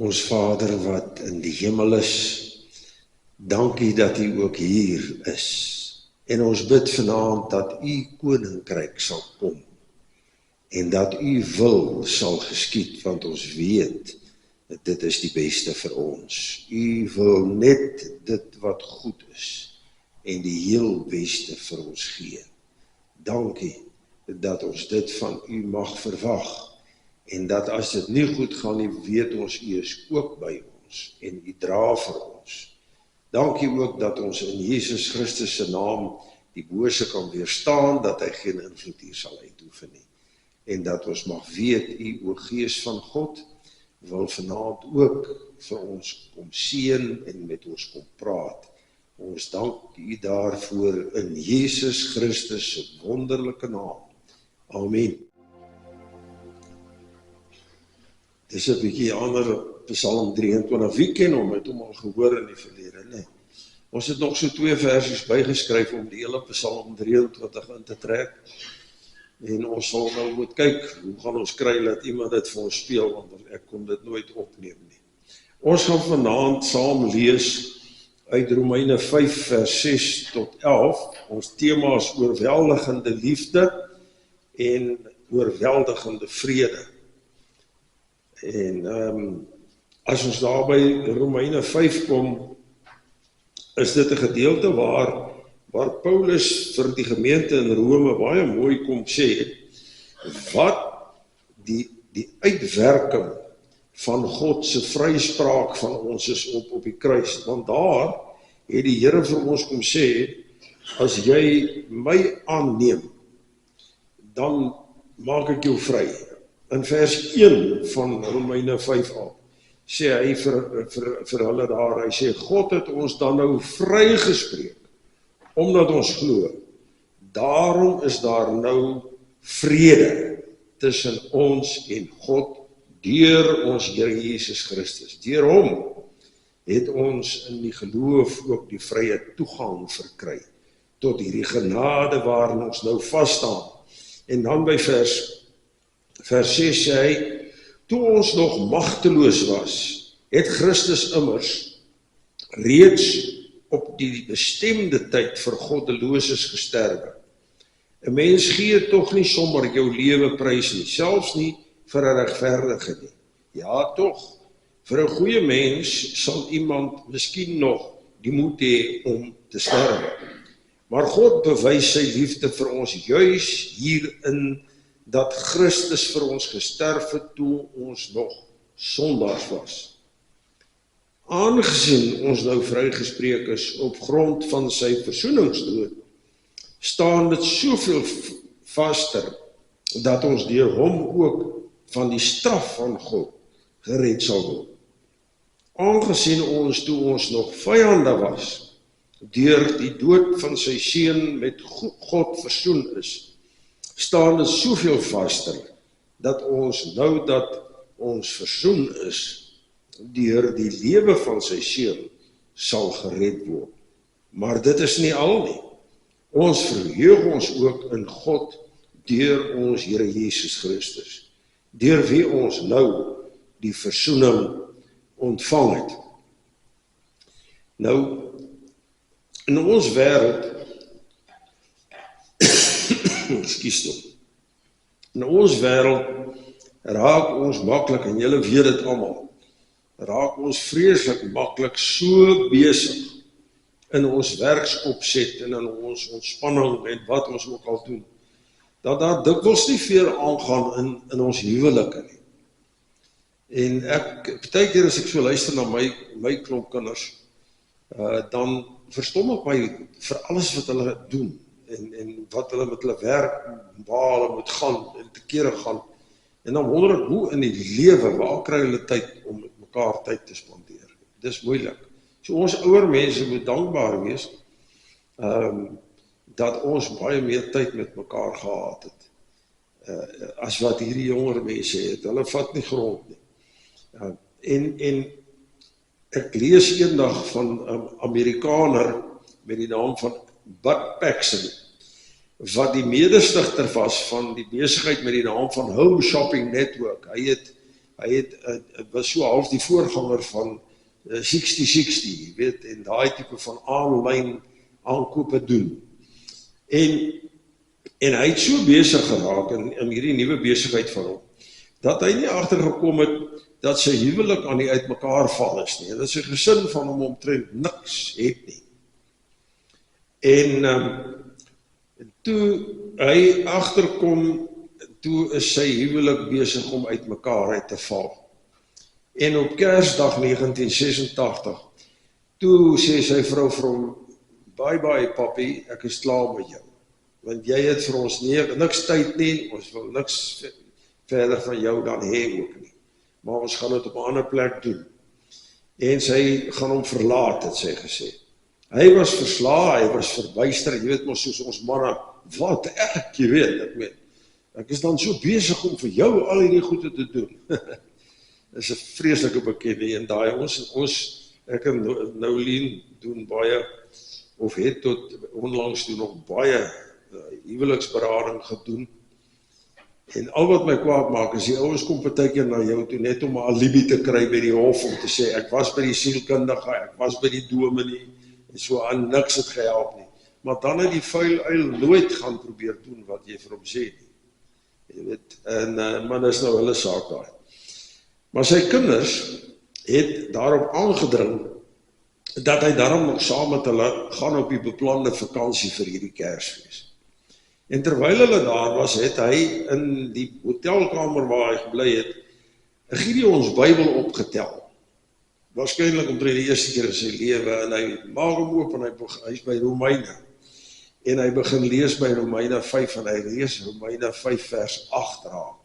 Ons Vader wat in die hemel is, dankie dat U ook hier is. En ons bid vanaand dat U koninkryk sal kom. En dat U wil sal geskied, want ons weet, dat dit is die beste vir ons. U wil net dit wat goed is, en die heel beste vir ons gee. Dankie dat ons dit van U mag verwag, en dat as dit nie goed gaan nie, weet ons U is ook by ons, en U dra vir ons. Dankie ook dat ons in Jesus Christus se naam die bose kan weerstaan, dat hy geen invloed hier sal uitoefen nie. En dat ons mag weet, U o Gees van God, wil vanaand ook vir ons kom seën en met ons kom praat. Ons dank U daarvoor in Jesus Christus se wonderlike naam. Amen. Dis 'n bietjie ander Psalm 23. Wie ken hom? Het hom al gehoor in die verlede? Nee. Ons het nog so 2 versies bygeskryf om die hele Psalm 23 in te trek. En ons sal nou moet kyk, hoe gaan ons kry dat iemand dit vir ons speel, want ek kon dit nooit opneem nie. Ons gaan vanaand saam lees uit Romeine 5 vers 6 tot 11. Ons tema is oorweldigende liefde en oorweldigende vrede. En as ons daar by Romeine 5 kom, is dit 'n gedeelte waar Paulus vir die gemeente in Rome baie mooi kom sê, wat die uitwerking van God se vryspraak van ons is op die kruis. Want daar het die Here vir ons kom sê, as jy my aanneem, dan maak ek jou vry. In vers 1 van Romeine 5a, sê hy vir hulle daar, hy sê, God het ons dan nou vrygespreek, omdat ons glo. Daarom is daar nou vrede tussen ons en God, deur ons Here Jesus Christus. Deur hom het ons in die geloof ook die vrye toegang verkry, tot hierdie genade waarin ons nou vasstaan. En dan by vers 6 sê hy, toe ons nog magteloos was, het Christus immers reeds op die bestemde tyd vir goddeloses gesterwe. 'n Mens gee tog nie sommer jou lewe prys nie, selfs nie vir 'n regverdige nie. Ja, tog, vir 'n goeie mens sal iemand miskien nog die moed hê om te sterwe. Maar God bewys sy liefde vir ons juis hierin, dat Christus vir ons gesterf het toe ons nog sondaars was. Aangesien ons nou vrygespreek is op grond van sy versoeningsdood, staan dit soveel vaster, dat ons deur hom ook van die straf van God gered sal word. Aangesien ons toe ons nog vyande was, deur die dood van sy seun met God versoen is, staan dit soveel vaster, dat ons nou dat ons versoen is, deur die lewe van sy seun sal gered word. Maar dit is nie al nie. Ons verheug ons ook in God deur ons Here Jesus Christus, deur wie ons nou die versoening ontvang het. Nou, in ons wêreld, in ons wêreld raak ons maklik, en julle weet dit almal, raak ons vreeslik maklik so besig in ons werksopset en in ons ontspanning en wat ons ook al doen, dat daar dikwels nie veel aangaan in ons huwelike nie. En partykeer as ek so luister na my klomp kinders, dan verstom ek my vir alles wat hulle doen, en wat hulle met hulle werk, waar hulle moet gaan, en te kere gaan, en dan wonder ek hoe in die lewe, waar kry hulle tyd om met mekaar tyd te spandeer. Dis moeilik. So ons ouer mense moet dankbaar wees, dat ons baie meer tyd met mekaar gehad het, as wat hierdie jonger mense het. Hulle vat nie grond nie. En ek lees eendag van 'n Amerikaner met die naam van Bud Paxson, wat die medestigter was van die besigheid met die naam van Home Shopping Network. Hy het was so half die voorganger van 60-60, jy weet, en daai tipe van aanlyn aankope doen. En hy het so besig geraak in hierdie nuwe besigheid van hom, dat hy nie agtergekom het dat sy huwelik aan die uitmekaar val is nie, en dat sy gesin van hom omtrent niks het nie. En toe hy agterkom, toe is sy huwelik besig om uitmekaar uit te val. En op Kersdag 1986, toe sê sy vrou vir hom, bye papi, ek is klaar met jou. Want jy het vir ons niks tyd nie, ons wil niks verder van jou dan hê ook nie. Maar ons gaan dit op 'n ander plek doen. En sy gaan hom verlaat, het sy gesê. Hy was verslae, hy was verbuister, jy weet mos soos ons manne, wat ek, jy weet, ek is dan so besig om vir jou al hierdie goede te doen. Dis 'n vreeslike bekende en daai ek en Noulien doen baie, of het tot onlangs toe nog baie huweliksberading gedoen. En al wat my kwaad maak is die ouens kom partykeer na jou toe net om 'n alibi te kry by die hof om te sê ek was by die sielkundige, ek was by die dominee en so aan niks het gehelp nie. Maar dan het die vuil uil nooit gaan probeer doen wat jy vir hom sê nie. Jy weet, maar dis nou hulle saak daai. Maar sy kinders het daarop aangedring dat hy daarom nog saam met hulle gaan op die beplande vakansie vir hierdie Kersfees. En terwyl hulle daar was, het hy in die hotelkamer waar hy gebly het, 'n Gideons Bybel opgetel. Waarskynlik omtrent die eerste keer in sy lewe, en hy maak hom oop en hy is by Romeine. En hy begin lees by Romeine 5 en hy lees Romeine 5 vers 8 raak.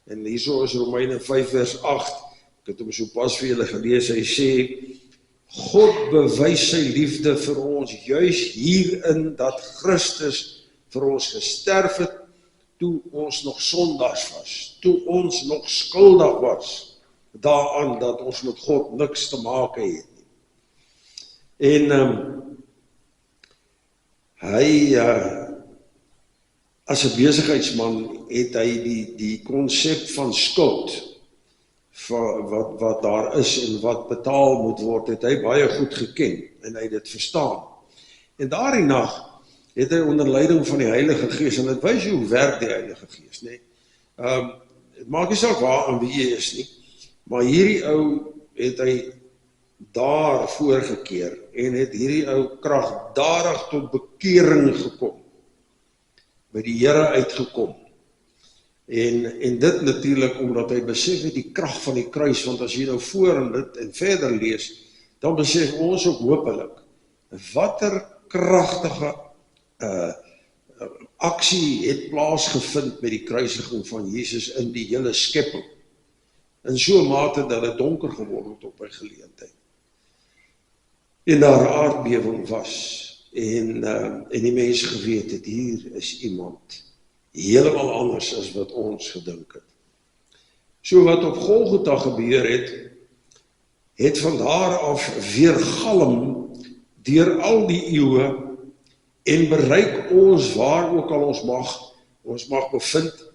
En hierso is Romeine 5 vers 8, ek het hom so pas vir julle gelees, hy sê, God bewys sy liefde vir ons, juis hierin dat Christus vir ons gesterf het, toe ons nog sondaars was, toe ons nog skuldig was, daaraan dat ons met God niks te maak het. En hy, as 'n besigheidsman, het hy die konsep van skuld, wat daar is en wat betaal moet word, het hy baie goed geken, en hy het dit verstaan. En daardie nag, het hy onder leiding van die Heilige Gees, en dit wys hoe werk die Heilige Gees, nee. Het maak nie saak waar en wie jy is nie, maar hierdie ou het hy daar voorgekeer, en het hierdie ou kragtadig tot bekering gekom, by die Here uitgekom, en dit natuurlik omdat hy besef het die krag van die kruis, want as jy nou voor en dit en verder lees, dan besef ons ook hopelik, watter kragtige aksie het plaasgevind met die kruisiging van Jesus in die hele skepping, in so 'n mate dat het donker geword het op 'n geleentheid, en daar 'n aardbewing was, en die mens geweet het, hier is iemand, heeltemal anders as wat ons gedink het. So wat op Golgotha gebeur het van daar af weer galm deur al die eeue, en bereik ons waar ook al ons mag bevind,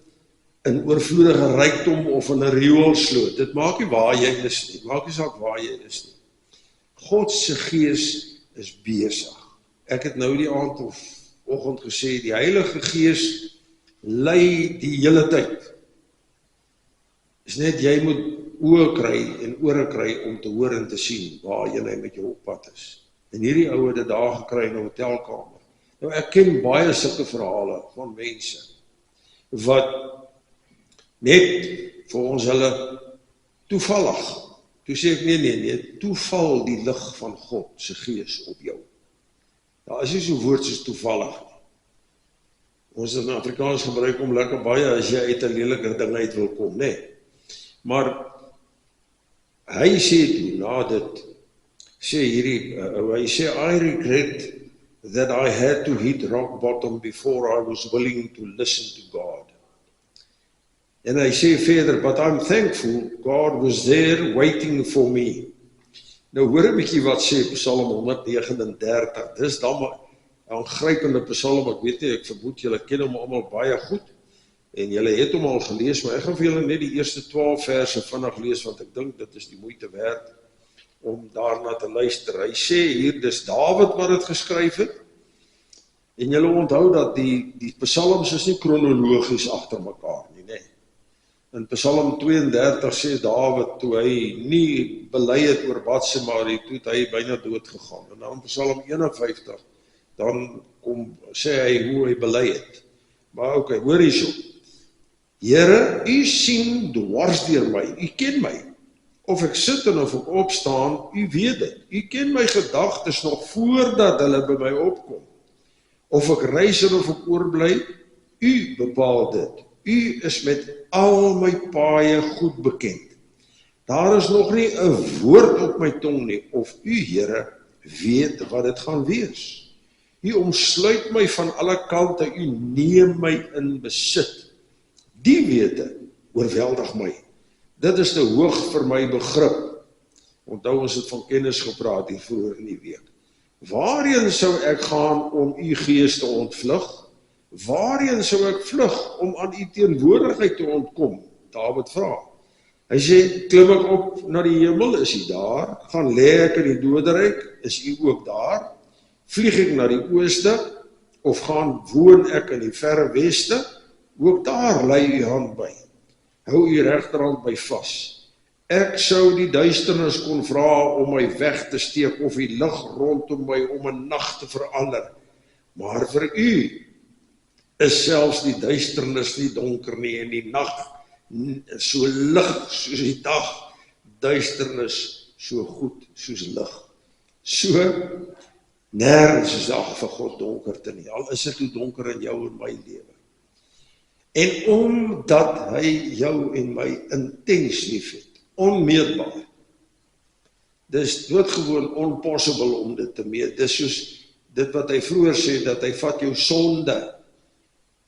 in oorvloedige rykdom of in 'n rioolsloot. Dit maak nie waar jy is nie, maak nie saak waar jy is nie. God se Gees is besig. Ek het nou die aand of oggend gesê, die Heilige Gees lei die hele tyd. Is net jy moet oë kry en ore kry om te hoor en te sien waarheen hy met jou op pad is. En hierdie ou het dit daar gekry in 'n hotelkamer. Nou ek ken baie sulke verhale van mense wat net vir ons hulle toevallig, toe sê ek nee, toeval die lig van God se Gees op jou. Daar is nie so woord soos toevallig nie. Ons in Afrikaans gebruik om lekker baie as jy uit 'n leliker ding uit wil kom, nee. Maar hy sê toe, na dit, sê hierdie, hy sê, I regret that I had to hit rock bottom before I was willing to listen to God. En hy sê verder, but I'm thankful God was there waiting for me. Nou hoor 'n bietjie wat sê Psalm 139, dis dan 'n aangrypende psalm, ek weet nie, ek vermoed julle ken hom almal baie goed, En julle het hom al gelees, maar ek gaan vir julle net die eerste 12 verse vinnig lees, want ek dink dit is die moeite werd om daarna te luister. Hy sê hier, dis Dawid wat dit geskryf het, en julle onthou dat die psalms is nie kronologies agter mekaar nie, nee. In Psalm 32 sê Dawid, toe hy nie bely het oor Batseba, toe het hy byna dood gegaan. En dan in Psalm 51, dan sê hy hoe hy bely het. Maar ok, hoor hierso. Here, u sien dwars deur my, u ken my. Of ek sit en of ek opstaan, u weet dit. U ken my gedagtes nog voordat hulle by my opkom. Of ek reis en of ek oorbly, u bepaal dit. U is met al my paaie goed bekend. Daar is nog nie 'n woord op my tong nie, of u, Here, weet wat dit gaan wees. U omsluit my van alle kante, u neem my in besit. Die wete oorweldig my. Dit is te hoog vir my begrip. Onthou ons het van kennis gepraat hier vroeër in die week. Waarheen sou ek gaan om u gees te ontvlug? Waarheen sou ek vlug om aan u teenwoordigheid te ontkom? Dawid vra. Hy sê, klim ek op na die hemel, is u daar? Gaan lê ek in die doderyk, is u ook daar? Vlieg ek na die ooste, of gaan woon ek in die verre weste? Ook daar lei u hand by. Hou u regterhand by vas. Ek sou die duisternis kon vra om my weg te steek, of die lig rondom my om 'n nag te verander. Maar vir u is selfs die duisternis nie donker nie, en die nag so lig soos die dag, duisternis so goed soos lig. So nêrens is daar vir God donkerte nie, al is dit hoe donker in jou en my lewe. En omdat hy jou en my intens liefhet, onmeetbaar, dis doodgewoon onpossible om dit te meet. Dis soos dit wat hy vroeër sê, dat hy vat jou sonde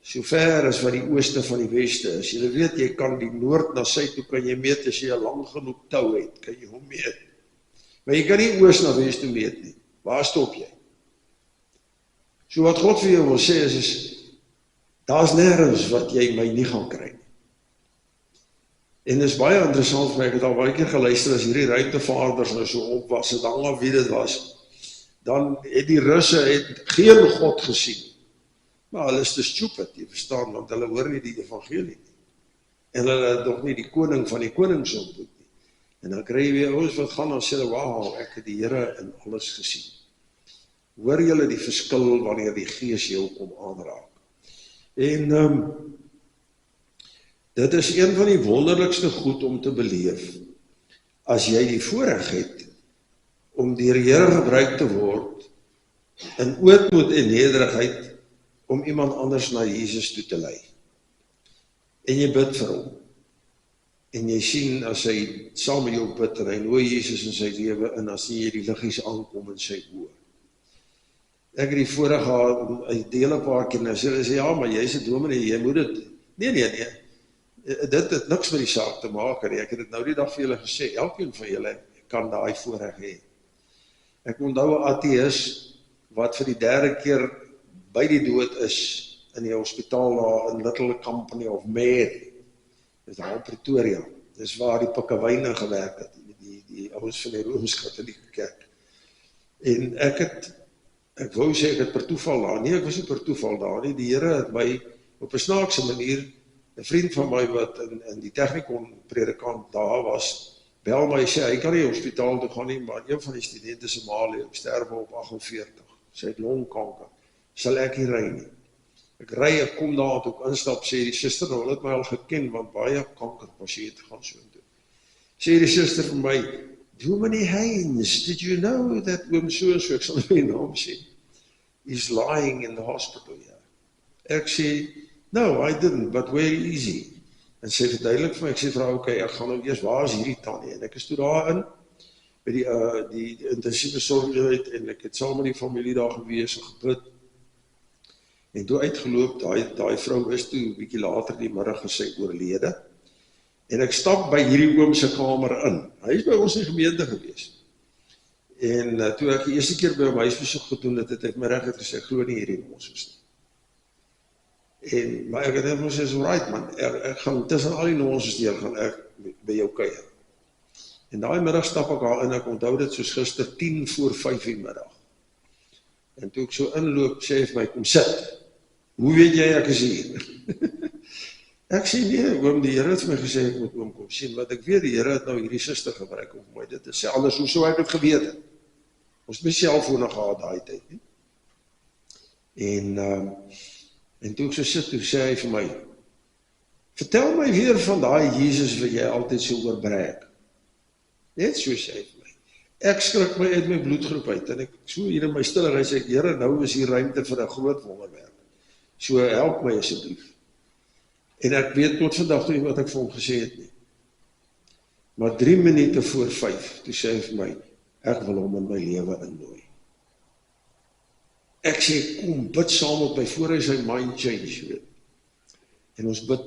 so ver as wat die ooste van die weste is. Jy weet, jy kan die noord na suid toe kan jy meet, as jy 'n lang genoeg tou het, kan jy hom meet. Maar jy kan nie oos na wes toe meet nie. Waar stop jy? So wat God vir jou wil sê is daar's nêrens wat jy my nie gaan kry nie. En dit is baie interessant vir my, ek het al baie keer geluister, as hierdie ruimtevaarders nou so op was, het hang af wie dit was, dan het die Russe geen God gesien. Maar hulle is te stupid, jy verstaan, want hulle hoor nie die evangelie nie. En hulle het nog nie die koning van die konings ontmoet nie. En dan kry jy weer ouens wat gaan en sê, wauw, ek het die Here in alles gesien. Hoor julle die verskil wanneer die Gees jou kom aanraak. En dit is een van die wonderlikste goed om te beleef, as jy die voorreg het, om deur die Here gebruik te word, in ootmoed en nederigheid, om iemand anders na Jesus toe te lei. En jy bid vir hom. En jy sien, as hy saam met jou bid, en hy nooi Jesus in sy lewe in, dan sien jy die liggies aankom in sy oë. Ek het die voorreg gehad, hy deel 'n paar keer, en hy sê, ja, maar jy is 'n dominee, jy moet dit, nee, dit het niks met die saak te maak, en ek het dit nou die dag vir julle gesê, elkeen van julle kan daai voorreg hê. Ek onthou 'n ateïs, wat vir die 3de keer by die dood is, in die hospitaal daar, in Little Company of Mary, dis daar in Pretoria, dis waar die pikkewyne gewerk het, die ouens van die Rooms-Katholieke Kerk. En ek wou sê, ek het per toeval daar, nee, ek was nie per toeval daar nie, die Here het my, op 'n snaakse manier, 'n vriend van my, wat in die Technikon predikant daar was, bel my, sê, hy kan nie hospitaal toe gaan nie, maar een van die studente se ma lê sterwe op 48, sy het longkanker, sal ek nie ry nie. Ek kom daar, toe ek instap, sê die suster, nou, hulle het my al geken, want baie kankerpasiënte gaan so toe. Sê die suster vir my, Dominee Heinz, did you know that oom so, ek sal nie naam sê, is lying in the hospital, ja. Ek sê, no, I didn't, but where is he? En sê verduidelik vir my, ek sê vir haar, okay, ek gaan nou eers, waar is hierdie tannie? En ek is toe daarin, by die intensieve sorgeenheid, en ek het saam met die familie daar gewees, en gebid, en toe uitgeloop, daai vrou is toe, 'n bietjie later die middag gesê oorlede, en ek stap by hierdie oom se kamer in, hy is by ons in die gemeente gewees, en toe ek die eerste keer by hom huisbesoek gedoen het, het ek my reg het gesê, ek glo nie hierdie nonsens nie. Maar ek het net gesê, so right man, ek gaan tussen al die nonsens deur, gaan ek by jou kuier. En daai middag stap ek daar in, ek onthou dit soos gister 5:10 die middag. En toe ek so inloop, sê hy vir my, kom sit. Hoe weet jy ek is hier? Ek sê nee, oom, die Here het vir my gesê ek moet oom kom sien, want ek weet die Here het nou hierdie suster gebruik om my dit te sê, anders hoe sou ek dit geweet het? Ons het my selfone gehad daai tyd, nie? En toe ek so sit, toe sê hy vir my, vertel my weer van daai Jesus wat jy altyd so oorbreek. Net so sê hy vir my. Ek skrik my uit my bloedgroep uit, en ek so hier in my stilligheid sê ek, Here, nou is hier ruimte vir 'n groot wonderwerk. So help my asseblief. En ek weet tot vandag toe wat ek vir hom gesê het nie. Maar 3 minute voor 5, toe sê hy vir my, ek wil hom in my lewe innooi. Ek sê, kom, bid saam met my, voor hy sy mind change, weet. En ons bid,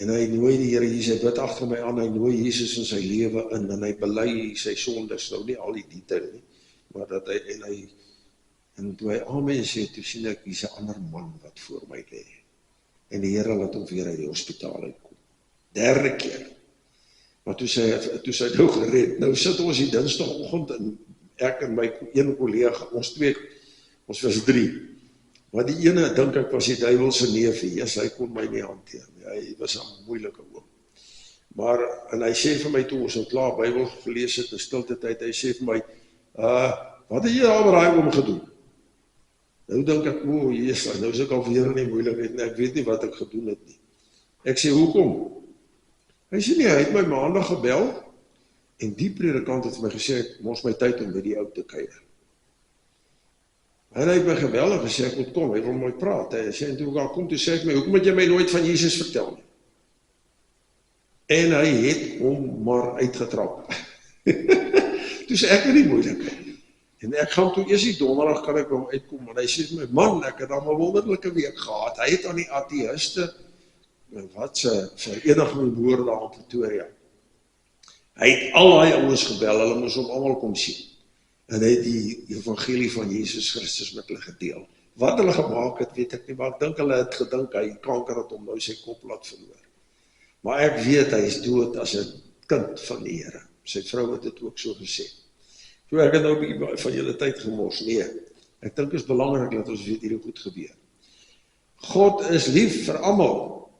en hy nooi die Here Jesus, hy bid agter my aan, hy nooi Jesus in sy lewe in, en hy bely sy sondes, nou nie al die detail nie, maar dat hy, en toe hy amen sê, toe sien ek, hier's 'n ander man wat voor my lê. En die Here laat hom weer uit die hospitaal uitkom. 3de keer. Maar toe sê hy nou gered. Nou sit ons die Dinsdagoggend en ek en my een kollega, ons was 3. Maar die ene, dink ek, was die duiwel se neefie. Hy kon my nie hanteer nie. Hy was 'n moeilike oom. Maar, en hy sê vir my toe, ons het klaar Bybel gelees het, in stilte tyd, hy sê vir my, wat het jy daar met daai oom gedoen? Nou dink ek, Jesus, nou is ek alweer in die moeilikheid, en ek weet nie wat ek gedoen het nie. Ek sê, hoekom? Hy sê nie, hy het my maandag gebel, en die predikant het my gesê, ek mors my tyd om by die ou te kuier. En hy het my gebel en gesê, ek moet kom, hy wil my praat. Hy sê, en toe ek al kom, toe sê ek my, hoekom het jy my nooit van Jesus vertel nie? En hy het hom maar uitgetrap. Toe sê ek in die moeilikheid. En ek gaan toe eers die donderdag kan ek hom uitkom, en hy sê my, man, ek het al 'n wonderlike week gehad. Hy het aan die ateïste, wat se vereniging behoor daar in Pretoria. Hy het al daai ouens gebel, hulle moes hom almal kom sien. En hy het die evangelie van Jesus Christus met hulle gedeel. Wat hulle gemaak het, weet ek nie, maar ek dink hulle het gedink, hy kanker het hom nou sy kop laat verloor. Maar ek weet, hy is dood as 'n kind van die Here. Sy vrou het dit ook so gesê. So ek het nou 'n bietjie van julle tyd gemors. Nee, ek dink dit is belangrik dat ons weet hierdie goed gebeur. God is lief vir almal.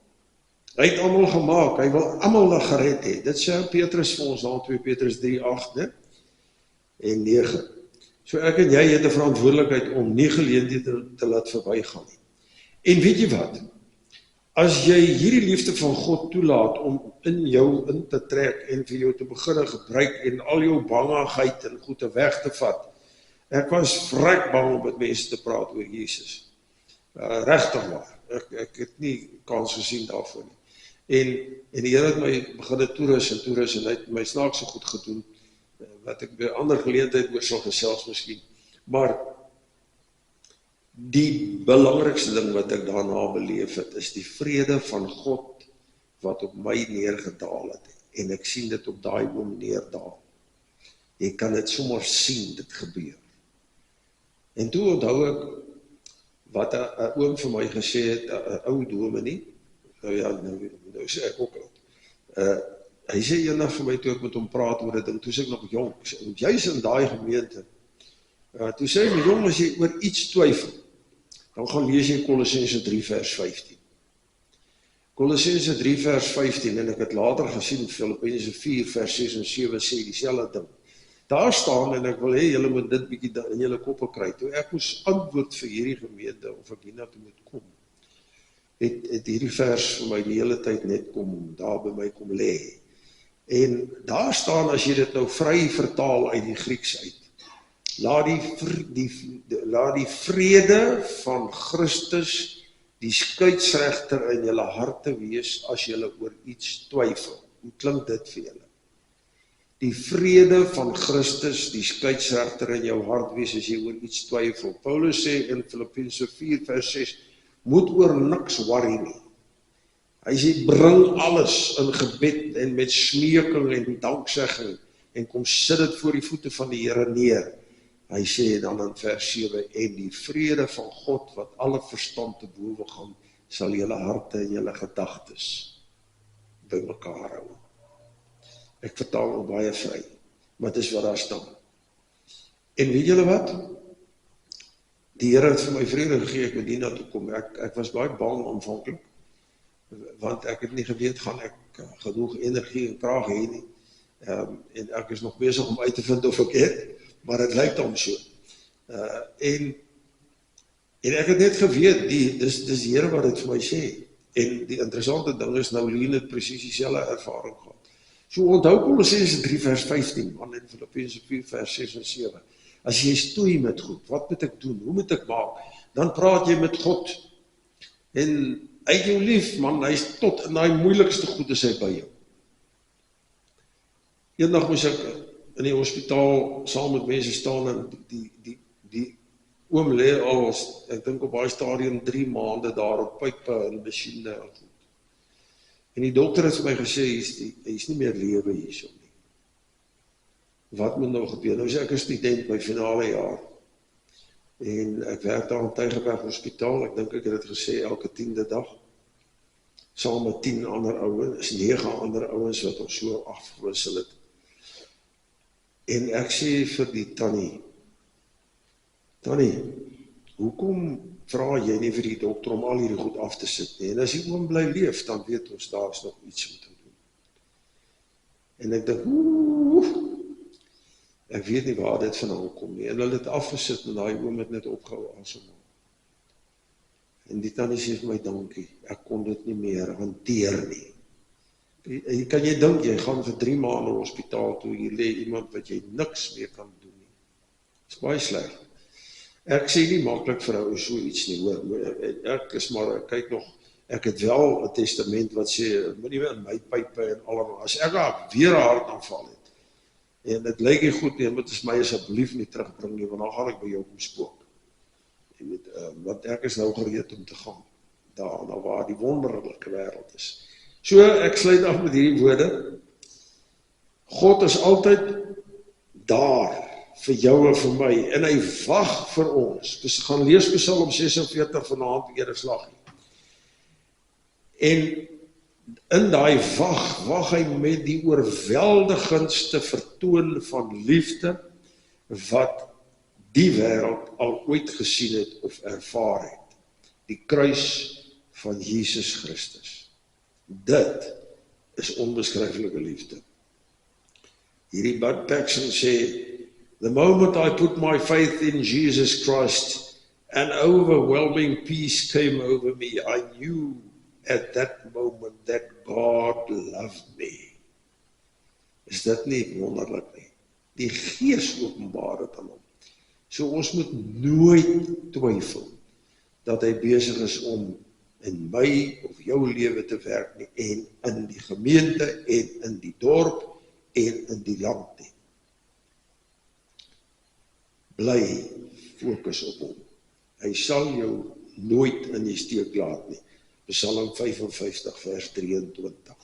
Hy het almal gemaak, hy wil almal gered hê. Dit sê Petrus vir ons daar 2 Petrus 3:8, né? En 9. So ek en jy het 'n verantwoordelikheid om nie geleenthede te laat verbygaan nie. En weet jy wat? As jy hierdie liefde van God toelaat om in jou in te trek en vir jou te begin gebruik en al jou bangigheid en goede weg te vat. Ek was vrek bang om met mense te praat oor Jesus. Regtig waar. Ek het nie kans gesien daarvoor nie. En die Here het my begin toerus en hy het my snaaks so goed gedoen, wat ek by 'n ander geleentheid oor sal gesels miskien. Maar die belangrikste ding wat ek daarna beleef het, is die vrede van God wat op my neergedaal het. En ek sien dit op daai oom neerdaal. Jy kan dit sommer sien, dit gebeur. En toe onthou ek wat 'n oom vir my gesê het, 'n ou dominee, nou ja, nou sê ek ook al. Hy sê eendag vir my toe ek met hom praat oor dit, en toe sê ek nog jong, juis in daai gemeente, toe sê hy, jong, as jy oor iets twyfel, dan gaan lees jy Kolossense 3 vers 15. Kolossense 3 vers 15, en ek het later gesien, Filippense 4 vers 6 en 7 sê dieselfde ding. Daar staan, en ek wil hê, julle moet dit bietjie in julle koppe kry, toe ek moes antwoord vir hierdie gemeente, of ek hiernatoe moet kom, het hierdie vers vir my die hele tyd net kom, daar by my kom lê. En daar staan, as jy dit nou vry vertaal uit die Grieks uit, laat die vrede van Christus die skeidsregter in julle harte wees as julle oor iets twyfel. Hoe klink dit vir julle? Die vrede van Christus die skeidsregter in jou hart wees as jy oor iets twyfel. Paulus sê in Filippense 4 vers 6, moet oor niks worry nie. Hy sê, bring alles in gebed en met smeeking en danksegging en kom sit dit voor die voete van die Here neer. Hy sê dan in vers 7, en die vrede van God wat alle verstand te bowe gaan, sal julle harte en julle gedagtes by mekaar hou. Ek vertaal ook baie vry, maar dit is wat daar staan. En weet julle wat? Die Here het vir my vrede gegee, ek moet hierna toe kom. Ek was baie bang aanvanklik, want ek het nie geweet, gaan ek genoeg energie en krag hê nie. En ek is nog besig om uit te vind of ek het, maar het lyk dan so. En ek het net geweet, dis die Here wat dit vir my sê. En die interessante ding is, nou Lien het presies dieselfde ervaring gehad. So onthou Kolossense 3 vers 15, man, en Filippense 4 vers 6 en 7. As jy stoei met goed, wat moet ek doen? Hoe moet ek maak? Dan praat jy met God. En hy het jou lief, man, hy is tot in die moeilikste goed is hy by jou. Eendag moes ek in die hospitaal saam met mense staan en die oom lê al, ek dink op baie stadium 3 maande daar op pype en masjiene en goed. En die dokter het vir my gesê, hy is nie meer lewe hierso nie. Wat moet nou gebeur? Nou is ek 'n student my finale jaar. En ek werk daar in Tygerberg Hospitaal, ek dink ek het dit gesê elke 10de dag. Saam met 10 ander ouens, 9 ander ouens wat ons so afgewissel het. En ek sê vir die tannie, hoekom vra jy nie vir die dokter om al hierdie goed af te sit nie? En as die oom bly leef, dan weet ons, daar is nog iets om te doen. En ek dink, ek weet nie waar dit vandaan kom nie. En hulle het afgesit en daai oom het net opgehou asemhaal. En die tannie sê vir my, dankie, ek kon dit nie meer hanteer nie. Kan jy dink, jy gaan vir 3 maande hospitaal toe, hier lê iemand wat jy niks meer kan doen nie. Dit is baie sleg. Ek sê nie maklik vir ou so iets nie, hoor. Ek is maar, kyk nog, ek het wel 'n testament wat sê, moenie weer in my pype en allemaal, as ek weer 'n hartaanval het, en dit lyk nie goed nie, moet my asseblief nie terugbring nie, want dan gaan ek by jou kom spook. Jy weet, want ek is nou gereed om te gaan, daar na waar die wonderlike wêreld is. So, ek sluit af met hierdie woorde. God is altyd daar, vir jou en vir my, en hy wag vir ons. Dus gaan lees Psalm 46 vanaand weer 'n slag. En in daai wag hy met die oorweldigendste vertoon van liefde, wat die wêreld al ooit gesien het of ervaar het. Die kruis van Jesus Christus. Dit is onbeskryflike liefde. Hierdie Bud Paxson sê, the moment I put my faith in Jesus Christ, an overwhelming peace came over me. I knew at that moment that God loved me. Is dit nie wonderlik nie? Die Gees openbaar dit aan hom. So ons moet nooit twyfel dat hy besig is om in my of jou lewe te werk nie, en in die gemeente, en in die dorp, en in die land nie. Bly fokus op hom. Hy sal jou nooit in die steek laat nie. Psalm 55 vers 23.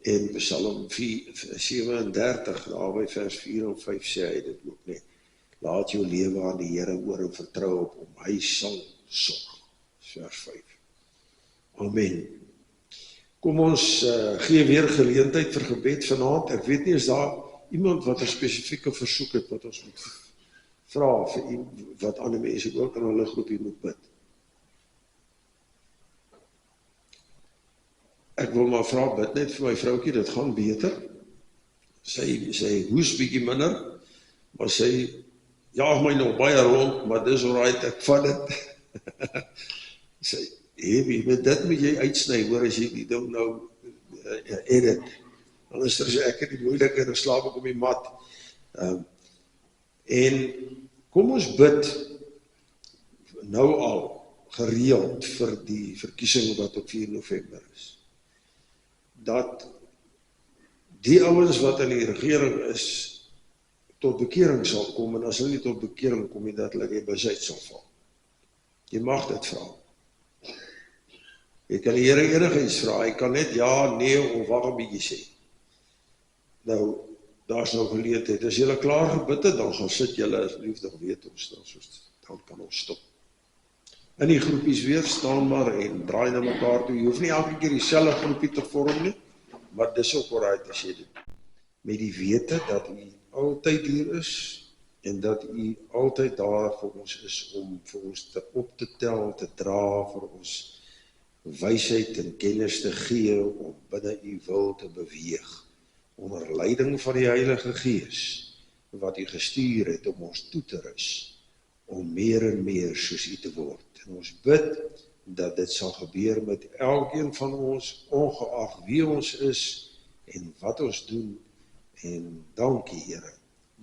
En Psalm 37, daar by vers 4 en 5 sê hy dit ook nie. Laat jou lewe aan die Here oor en vertrou op hom. Hy sal sorg. Vers 5. Amen. Kom ons gee weer geleentheid vir gebed vanaand. Ek weet nie, is daar iemand wat 'n spesifieke versoek het wat ons moet vra vir wat ander mense ook in hulle groepie moet bid. Ek wil maar vra, bid net vir my vroukie, dit gaan beter. Sy hoes bietjie minder, maar sy jaag my nog baie rond, maar dis alright, ek vat dit. Sy, met dit moet jy uitsny, hoor, as jy die ding nou edit. Anders is ek in die moeilik en dan slaap ek op die mat. En kom ons bid nou al gereeld vir die verkiesing wat op 4 November is. Dat die ouens wat in die regering is, tot bekering sal kom, en as hulle nie tot bekering kom nie, dat hulle die besit sal val. Jy mag dit vra. Jy kan die Here enigiets vra, hy kan net ja, nee, of wat 'n bietjie sê. Nou, daar is nou geleentheid. As julle klaar gebid het, dan gaan sit julle asseblief, dan weet ons, dan kan ons stop. in die groepies weer, staan maar en draai na mekaar toe. Jy hoef nie elke keer dieselfde groepie te vorm nie, maar dis ook alright as jy dit. Met die wete dat u altyd hier is, en dat u altyd daar vir ons is, om vir ons op te tel, te dra, vir ons wysheid en kennis te gee, om binne u wil te beweeg, onder leiding van die Heilige Gees, wat u gestuur het om ons toe te rus, om meer en meer soos u te word. En ons bid dat dit sal gebeur met elkeen van ons, ongeag wie ons is en wat ons doen. En dankie, Here,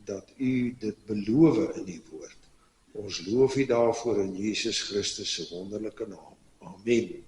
dat u dit beloof in die woord. Ons loof u daarvoor in Jesus Christus se wonderlike naam. Amen.